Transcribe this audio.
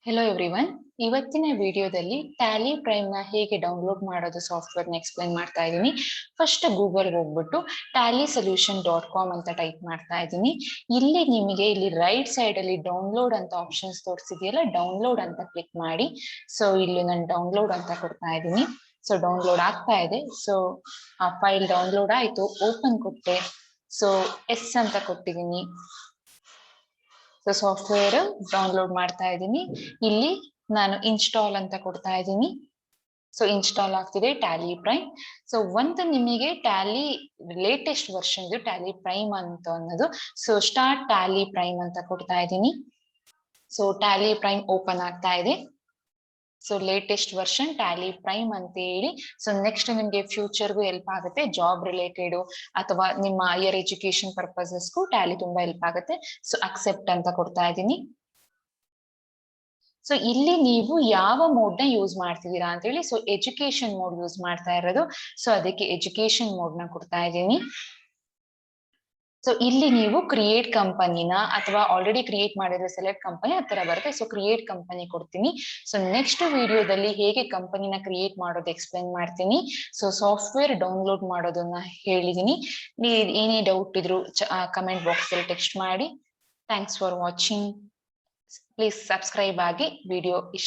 Hello everyone. ಇವತ್ತಿನ ವಿಡಿಯೋದಲ್ಲಿ Tally prime ನ ಹೇಗೆ ಡೌನ್ಲೋಡ್ ಮಾಡೋದು ಸಾಫ್ಟ್ವೇರ್ ನ ಎಕ್ಸ್ಪ್ಲೈನ್ ಮಾಡ್ತಾ ಇದ್ದೀನಿ. ಫಸ್ಟ್ ಗೂಗಲ್ ಹೋಗ್ಬಿಟ್ಟು tallysolution.com ಅಂತ ಟೈಪ್ ಮಾಡ್ತಾ ಇದ್ದೀನಿ. ಇಲ್ಲಿ ರೈಟ್ ಸೈಡ್ ಅಲ್ಲಿ ಡೌನ್ಲೋಡ್ ಅಂತ ಆಪ್ಷನ್ಸ್ ತೋರಿಸಿದೆಯಲ್ಲ, ಡೌನ್ಲೋಡ್ ಅಂತ ಕ್ಲಿಕ್ ಮಾಡಿ. ಸೊ ಇಲ್ಲಿ ನಾನು ಡೌನ್ಲೋಡ್ ಅಂತ ಕೊಡ್ತಾ ಇದ್ದೀನಿ. ಸೊ ಡೌನ್ಲೋಡ್ ಆಗ್ತಾ ಇದೆ. ಸೊ ಆ ಫೈಲ್ ಡೌನ್ಲೋಡ್ ಆಯ್ತು, ಓಪನ್ ಕೊಟ್ಟೆ. ಸೊ ಎಸ್ ಅಂತ ಕೊಟ್ಟಿದ್ದೀನಿ. ಸೊ ಸಾಫ್ಟ್ವೇರ್ ಡೌನ್ಲೋಡ್ ಮಾಡ್ತಾ ಇದ್ದೀನಿ. ಇಲ್ಲಿ ನಾನು ಇನ್ಸ್ಟಾಲ್ ಅಂತ ಕೊಡ್ತಾ ಇದ್ದೀನಿ. ಸೊ ಇನ್ಸ್ಟಾಲ್ ಆಗ್ತಿದೆ ಟ್ಯಾಲಿ ಪ್ರೈಮ್. ಸೊ ಒಂದು ನಿಮಗೆ Tally latest version Tally prime ಅಂತ ಅನ್ನೋದು. ಸೊ ಸ್ಟಾರ್ಟ್ ಟ್ಯಾಲಿ ಪ್ರೈಮ್ ಅಂತ ಕೊಡ್ತಾ ಇದ್ದೀನಿ. ಸೊ ಟ್ಯಾಲಿ ಪ್ರೈಮ್ ಓಪನ್ ಆಗ್ತಾ ಇದೆ. So latest version Tally prime ಅಂತ ಹೇಳಿ. ಸೊ ನೆಕ್ಸ್ಟ್ ನಿಮ್ಗೆ ಫ್ಯೂಚರ್ಗೂ ಹೆಲ್ಪ್ ಆಗುತ್ತೆ, ಜಾಬ್ ರಿಲೇಟೆಡ್ ಅಥವಾ ನಿಮ್ಮ ಹೈಯರ್ ಎಜುಕೇಶನ್ ಪರ್ಪಸಸ್ಗೂ ಟ್ಯಾಲಿ ತುಂಬಾ ಹೆಲ್ಪ್ ಆಗುತ್ತೆ. ಸೊ ಅಕ್ಸೆಪ್ಟ್ ಅಂತ ಕೊಡ್ತಾ ಇದ್ದೀನಿ. ಸೊ ಇಲ್ಲಿ ನೀವು ಯಾವ ಮೋಡ್ ನ ಯೂಸ್ ಮಾಡ್ತಿದ್ದೀರಾ ಅಂತ ಹೇಳಿ. ಸೊ ಎಜುಕೇಶನ್ ಮೋಡ್ ಯೂಸ್ ಮಾಡ್ತಾ ಇರೋದು. ಸೊ ಅದಕ್ಕೆ ಎಜುಕೇಶನ್ ಮೋಡ್ ನ ಕೊಡ್ತಾ ಇದ್ದೀನಿ. ಸೊ ಇಲ್ಲಿ ನೀವು ಕ್ರಿಯೇಟ್ ಕಂಪನಿನ ಅಥವಾ ಆಲ್ರೆಡಿ ಕ್ರಿಯೇಟ್ ಮಾಡಿರೋ ಸೆಲೆಕ್ಟ್ ಕಂಪನಿ ಆ ತರ ಬರುತ್ತೆ. ಸೊ ಕ್ರಿಯೇಟ್ ಕಂಪನಿ ಕೊಡ್ತೀನಿ. ಸೊ ನೆಕ್ಸ್ಟ್ ವಿಡಿಯೋದಲ್ಲಿ ಹೇಗೆ ಕಂಪನಿನ ಕ್ರಿಯೇಟ್ ಮಾಡೋದು ಎಕ್ಸ್ಪ್ಲೈನ್ ಮಾಡ್ತೀನಿ. ಸೊ ಸಾಫ್ಟ್ವೇರ್ ಡೌನ್ಲೋಡ್ ಮಾಡೋದನ್ನ ಹೇಳಿದೀನಿ. ಏನೇ ಡೌಟ್ ಇದ್ರು ಕಮೆಂಟ್ ಬಾಕ್ಸ್ ಅಲ್ಲಿ ಟೆಕ್ಸ್ಟ್ ಮಾಡಿ. Thanks for watching. Please subscribe ಆಗಿ. ವಿಡಿಯೋ ಇಷ್ಟ